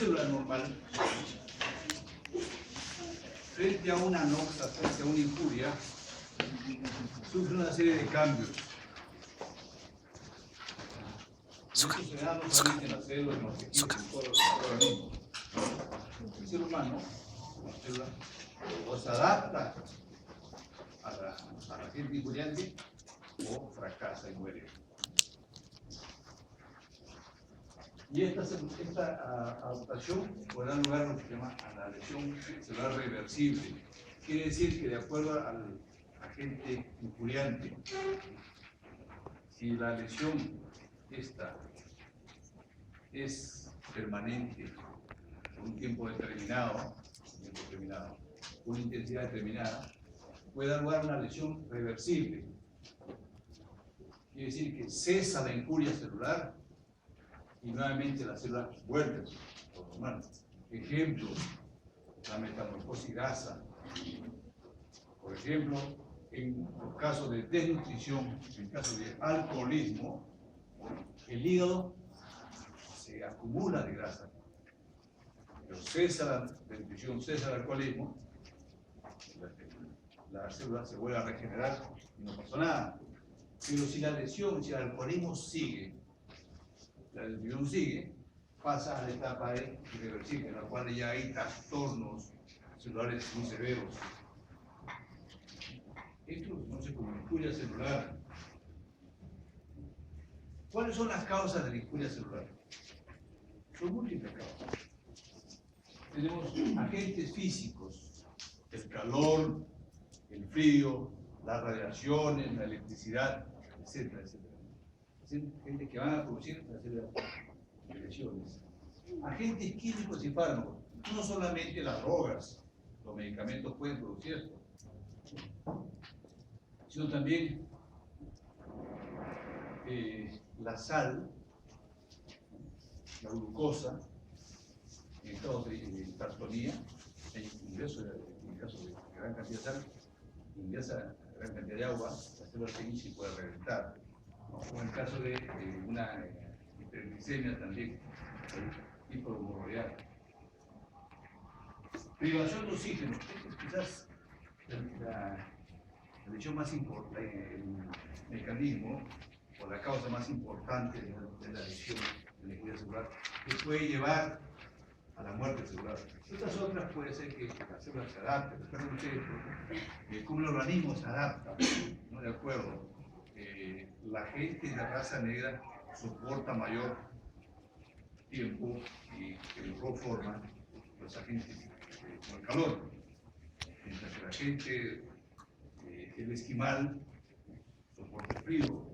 célula normal, frente a una noxa, frente a una injuria, sufre una serie de cambios. Esto se da no solamente en las células, en los tejidos, en todos los organismos. El ser humano, la célula, o se adapta a la agente injuriante o fracasa y muere. Y esta adaptación puede dar lugar a lo que se llama a la lesión celular reversible. Quiere decir que de acuerdo al agente injuriante, si la lesión esta es permanente por un tiempo determinado, una intensidad determinada, puede dar lugar a una lesión reversible. Quiere decir que cesa la injuria celular y nuevamente la célula vuelve a lo normal. Ejemplo, la metamorfosis gasa. Por ejemplo, en el caso de desnutrición, en el caso de alcoholismo, el hígado se acumula de grasa. Pero cesa la desnutrición, cesa el alcoholismo, la célula se vuelve a regenerar y no pasó nada. Pero si la lesión, si el alcoholismo sigue, la desnutrición sigue, pasa a la etapa de irreversible, en la cual ya hay trastornos celulares muy severos. Esto se conoce como injuria celular. ¿Cuáles son las causas de la injuria celular? Son múltiples causas. Tenemos agentes físicos, el calor, el frío, las radiaciones, la electricidad, etcétera, etcétera. Gente que van a producir una serie de lesiones. Agentes químicos y fármacos, no solamente las drogas, los medicamentos pueden producir esto, sino también la sal, la glucosa, en estados de hipertonía, en el caso de gran cantidad de sal, ingresa gran cantidad de agua, la célula se puede reventar. ¿No? O en el caso de una hiperglicemia también, hipohemorroidal. Privación de oxígeno, es quizás la lesión más importante, el mecanismo o la causa más importante de la lesión de la injuria celular que puede llevar a la muerte celular. Estas otras puede ser que la célula se adapte, recuerden ustedes cómo el organismo se adapta, ¿no? De acuerdo. La gente de raza negra soporta mayor tiempo y de mejor forma los agentes como el calor, mientras que la gente, el esquimal, soporta el frío.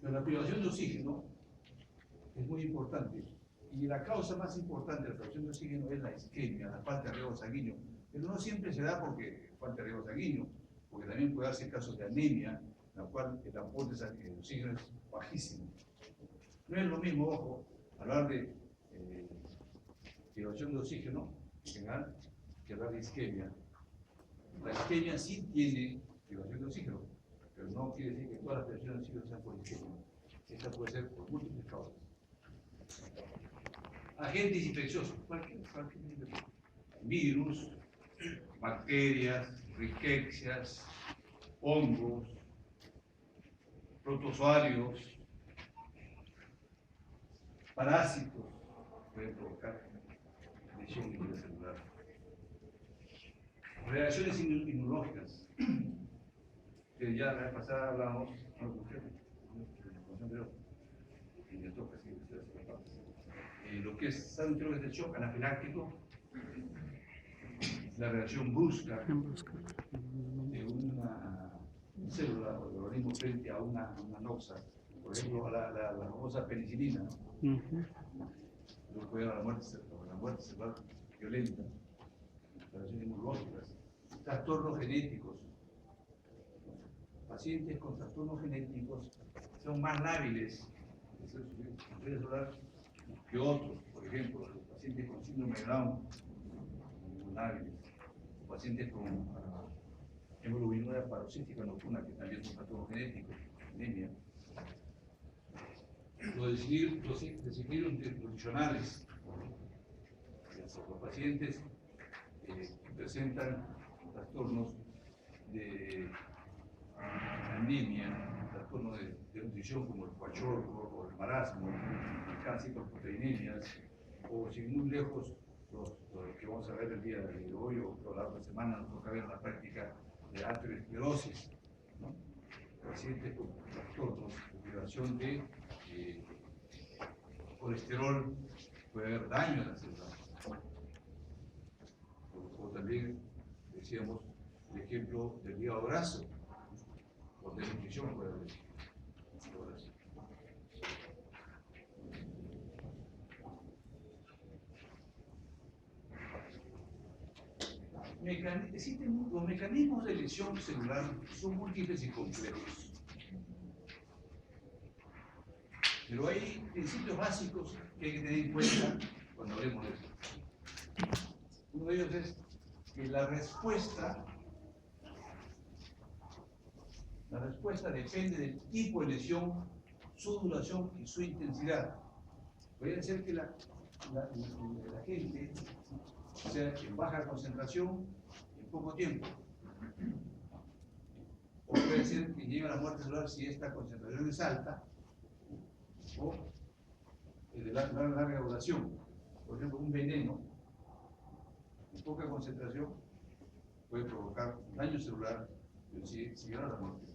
Pero la privación de oxígeno es muy importante. Y la causa más importante de la privación de oxígeno es la isquemia, la falta de riego sanguíneo. Pero no siempre se da porque falta de riego sanguíneo, porque también puede darse casos de anemia, en la cual el aporte de oxígeno es bajísimo. No es lo mismo, ojo, hablar de privación de oxígeno en general que hablar de isquemia. La isquemia sí tiene privación de oxígeno, pero no quiere decir que todas las privaciones de oxígeno sean por isquemia. Esta puede ser por múltiples causas. Agentes infecciosos, cualquier virus, bacterias, riquecias, hongos, protozoarios, parásitos pueden provocar lesión celular. Reacciones inmunológicas, que ya la vez pasada hablamos, y me toca seguir lo que es síndrome de shock anafiláctico, la reacción brusca de una célula o de organismo frente a una noxa, por ejemplo, a la famosa penicilina, ¿no? Lo puede dar a la muerte celular violenta, reacciones inmunológicas, trastornos genéticos. Pacientes con trastornos genéticos son más lábiles celular que otros, por ejemplo, los pacientes con síndrome de Down, muy lábiles, pacientes con hemoglobinuria paroxística nocturna, que también son trastornos genéticos, anemia. los desequilibrios nutricionales. Los pacientes que presentan trastornos de anemia, trastornos de nutrición como el kwashiorkor o el marasmo, el cáncer por proteinemias, o sin muy lejos los que vamos a ver el día de hoy o la otra semana, nos toca ver la práctica de arteriosclerosis, ¿no? Pacientes con trastornos de elevación de colesterol, puede haber daño a las células. O también decíamos el ejemplo del hígado graso, o de nutrición puede haber. Los mecanismos de lesión celular son múltiples y complejos. Pero hay principios básicos que hay que tener en cuenta cuando hablemos de esto. Uno de ellos es que la respuesta depende del tipo de lesión, su duración y su intensidad. Puede ser que la gente sea en baja concentración en poco tiempo. O puede ser que llegue a la muerte celular si esta concentración es alta o de larga duración. Por ejemplo, un veneno en poca concentración puede provocar daño celular, pero si llega a la muerte.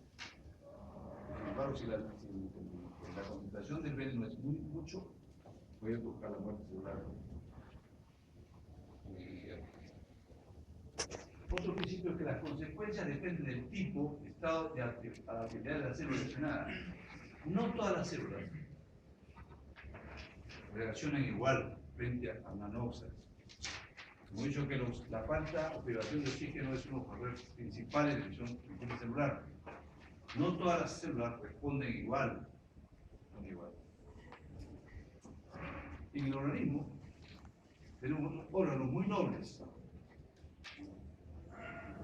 Sin embargo, si la concentración del veneno es mucho, puede provocar la muerte celular. Otro principio es que las consecuencias dependen del tipo, estado de actividad de la célula lesionada. No todas las células reaccionan igual frente a una noxa. Como he dicho que la falta o privación de oxígeno es uno de los factores principales de lesión celular. No todas las células responden igual. En el organismo tenemos órganos muy nobles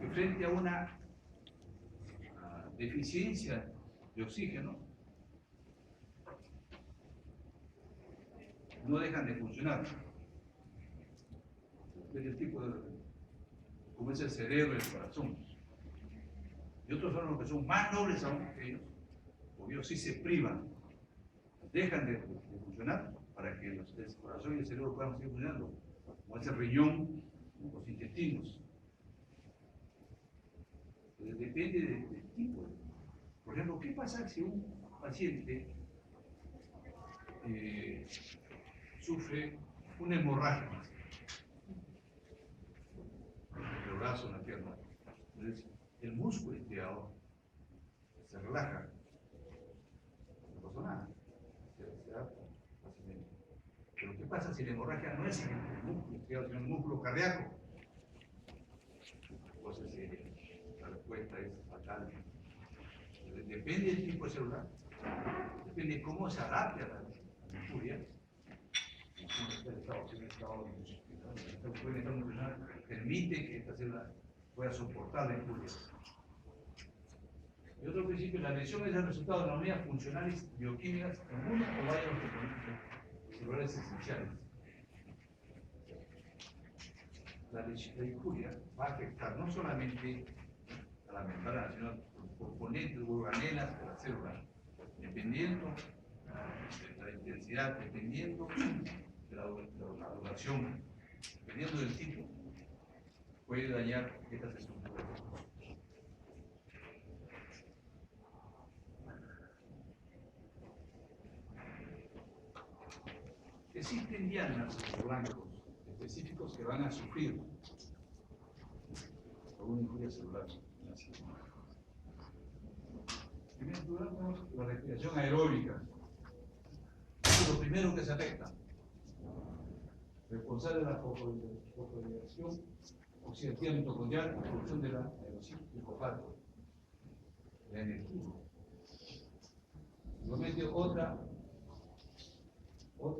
que frente a una deficiencia de oxígeno no dejan de funcionar. Es el tipo de, como es el cerebro y el corazón. Y otros órganos que son más nobles aún que ellos, porque ellos sí se privan, dejan de funcionar para que el corazón y el cerebro puedan seguir funcionando, como es el riñón, los intestinos. Entonces, depende del tipo. Por ejemplo, ¿qué pasa si un paciente sufre una hemorragia en el brazo, en la pierna? Entonces, el músculo estriado se relaja, no pasa nada, se adapta fácilmente. Pero ¿qué pasa si la hemorragia no es en el músculo estriado, sino en el músculo cardíaco? Entonces, la respuesta es fatal. Entonces, depende del tipo de celular, depende de cómo se adapte a la injuria. El estado nutricional permite que esta célula pueda soportar la injuria. Y otro principio, la lesión es el resultado de anomalías funcionales bioquímicas en uno o varios componentes celulares esenciales. La injuria va a afectar no solamente a la membrana, sino a los componentes o organelas de la célula, dependiendo de la intensidad, dependiendo de la duración, dependiendo del tipo, puede dañar estas estructuras. Existen diagnósticos blancos específicos que van a sufrir alguna injuria celular. En primer lugar, tenemos la respiración aeróbica. Es lo primero que se afecta. Responsable de la fosforilación oxidativa mitocondrial y producción de la aerosol glicofático, la energía. Igualmente, otra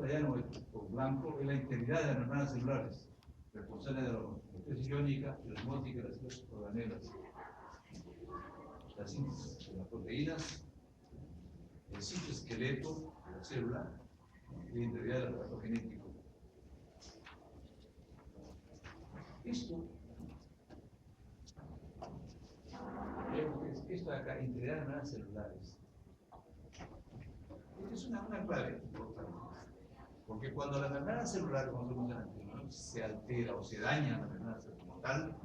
ya no es con blanco, es la integridad de las membranas celulares, responsable de la especie iónica y osmótica de las células organelas. La síntesis de las proteínas el sitio esqueleto de la célula y la integridad del aparato genético. Esto de acá, integridad de membranas celulares. Esta es una clave importante. Porque cuando la membrana celular, como se menciona antes, ¿no?, se altera o se daña la membrana celular como tal,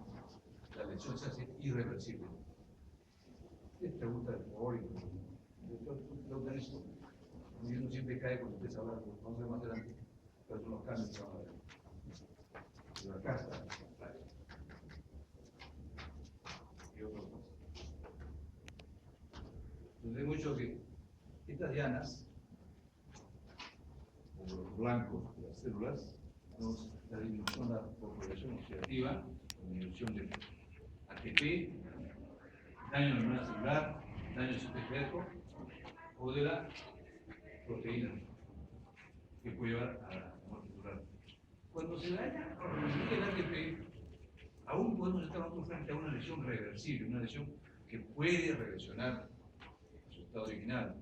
la lesión se hace irreversible. Es pregunta de favor y yo con esto, uno siempre cae cuando empieza a hablar, vamos a ver más adelante, pero son los cambios que vamos a ver. Pero acá está. Y otros más. Entonces, hay mucho que estas dianas, o los blancos de las células, tenemos la disminución de la populación oxidativa, la disminución de ATP, daño a la membrana celular, daño al sitio esqueleto, o de la proteína que puede llevar a la muerte celular. Cuando se daña o disminuye el ATP, aún podemos estar nosotros frente a una lesión reversible, una lesión que puede regresionar a su estado original.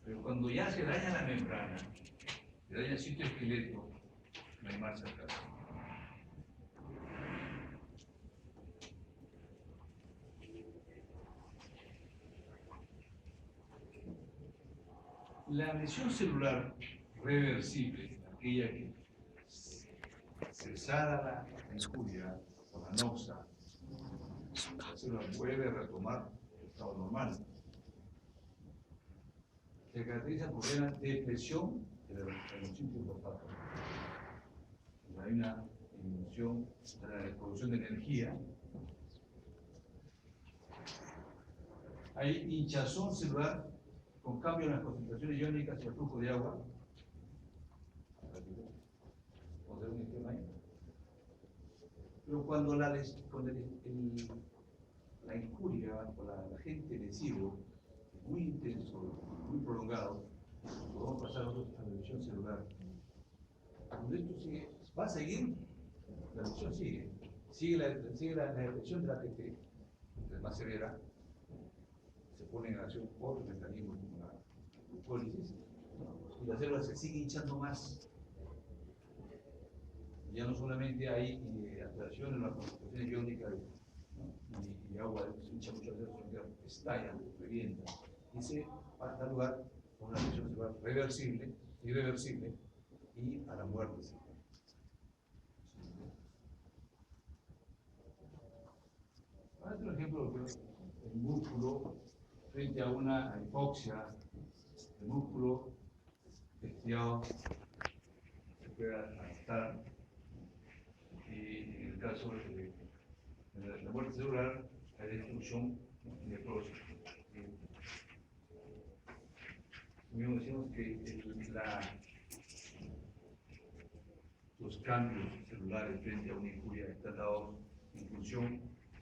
Pero cuando ya se daña la membrana, se daña el sitio esqueleto, no hay marcha atrás. La lesión celular reversible, aquella que cesada la injuria o la noxa, la célula vuelve a retomar el estado normal. Se caracteriza por una depresión de los sitios fosfatos. Hay una disminución de la producción de energía. Hay hinchazón celular con cambio en las concentraciones iónicas y el flujo de agua. Vamos a ver un esquema ahí. Pero cuando la injuria o el agente lesivo es muy intenso, muy prolongado, podemos pasar nosotros a la lesión celular. Cuando esto sigue, va a seguir, la lesión sigue la depresión de la ATP, es más severa, se pone en acción otros mecanismos como la glucólisis, y la célula se sigue hinchando más. Ya no solamente hay alteraciones en las concentraciones iónicas, ¿no?, y agua se hincha muchas veces, sino que estalla, revienta, y se va a dar lugar a una lesión celular reversible, irreversible, y a la muerte. Para un ejemplo, el músculo frente a una hipoxia, el músculo estriado se puede adaptar, y en el caso de la muerte celular hay destrucción y necrosis. Mismo decimos que los cambios celulares frente a una injuria están dados en función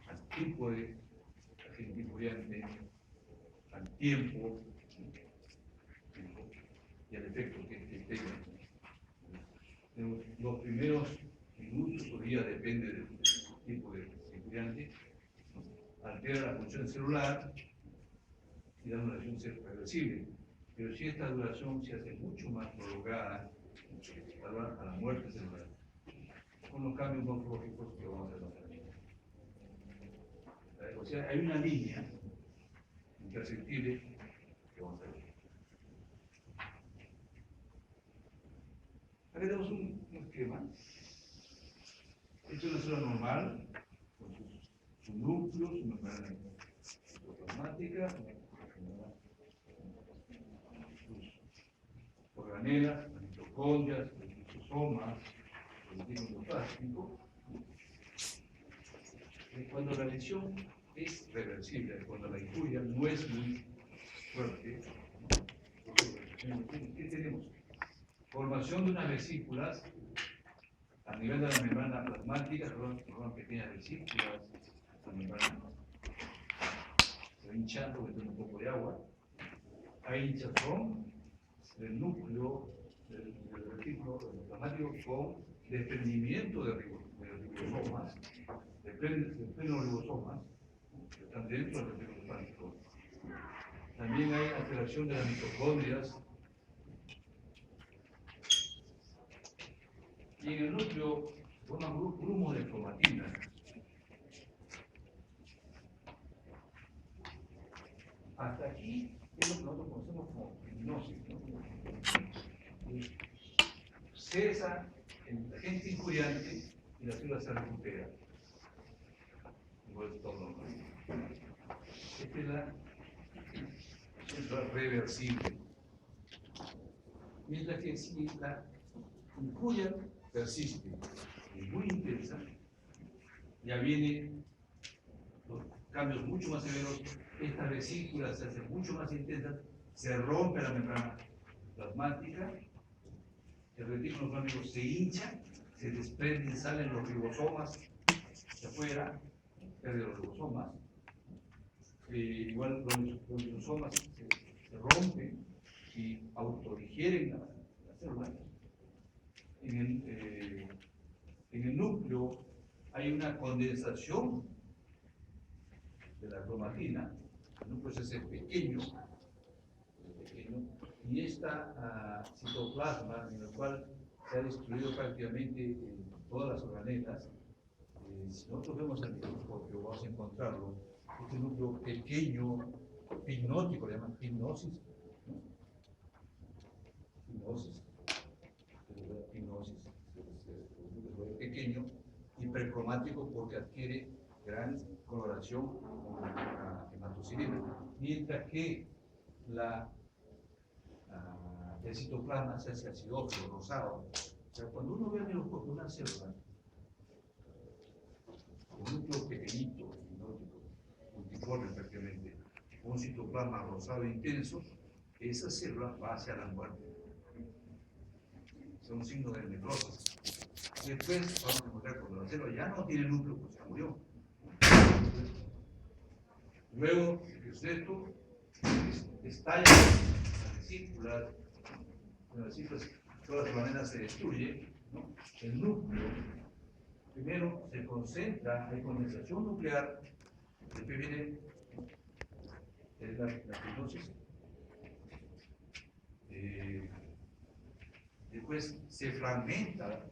al tipo de agente injuriante, al tiempo y al efecto que tenga. Los primeros minutos o días, depende del tipo de injuriante, altera la función celular y da una lesión reversible. Pero si esta duración se hace mucho más prolongada, a la muerte celular, con los cambios morfológicos que vamos a ver más adelante. O sea, hay una línea imperceptible que vamos a ver. Acá tenemos un esquema. Esto es una célula normal, con sus núcleos, su membrana citoplasmática, sus organelas, las mitocondrias, los lisosomas, el tejido endoplástico. Cuando la lesión es reversible, cuando la injuria no es muy fuerte, ¿qué tenemos? Formación de unas vesículas a nivel de la membrana plasmática, forman pequeñas vesículas, la membrana se va hinchando, metiendo un poco de agua. Hay hinchazón del núcleo del vesículo plasmático con desprendimiento de ribosomas, desprenden los ribosomas que están dentro del vesículo plasmático. También hay alteración de las mitocondrias. Y en el núcleo se forman grumos de cromatina. Hasta aquí es lo que nosotros conocemos como hipnosis, ¿no? Cesa el agente injuriante y la célula se recupera. Igual todo normal. Esta es la reversible. Mientras que si la injuria persiste y muy intensa, ya vienen los cambios mucho más severos. Estas vesículas se hacen mucho más intensas, se rompe la membrana plasmática, el retículo plasmático se hincha, se desprenden, salen los ribosomas de afuera, pierde los ribosomas. Igual los ribosomas se rompen y autodigieren la célula. En el núcleo hay una condensación de la cromatina. El núcleo es ese pequeño, y esta citoplasma en el cual se ha destruido prácticamente todas las organelas. Si nosotros vemos el microscopio, vamos a encontrarlo, este núcleo pequeño, hipnótico, le llaman hipnosis, ¿no? Hipnosis, pequeño, hipercromático porque adquiere gran coloración con la hematocilina, mientras que el citoplasma se hace acidófilo, rosado. O sea, cuando uno ve en el microscopio una célula, un núcleo pequeñito, multiforme prácticamente, un citoplasma rosado intenso, esa célula va hacia la muerte. Es un signo de necrosis. Después vamos a encontrar cuando la célula ya no tiene núcleo, pues ya murió. Luego, el esto estalla las vesículas, todas las maneras se destruye, ¿no? El núcleo, primero se concentra, hay condensación nuclear, después viene la fibrosis, después se fragmenta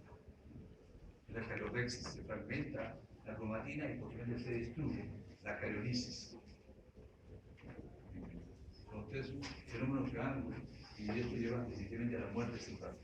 la cariorexis, se fragmenta la cromatina y posteriormente se destruye la cariolisis. Los tres fenómenos que van y esto lleva definitivamente a la muerte celular.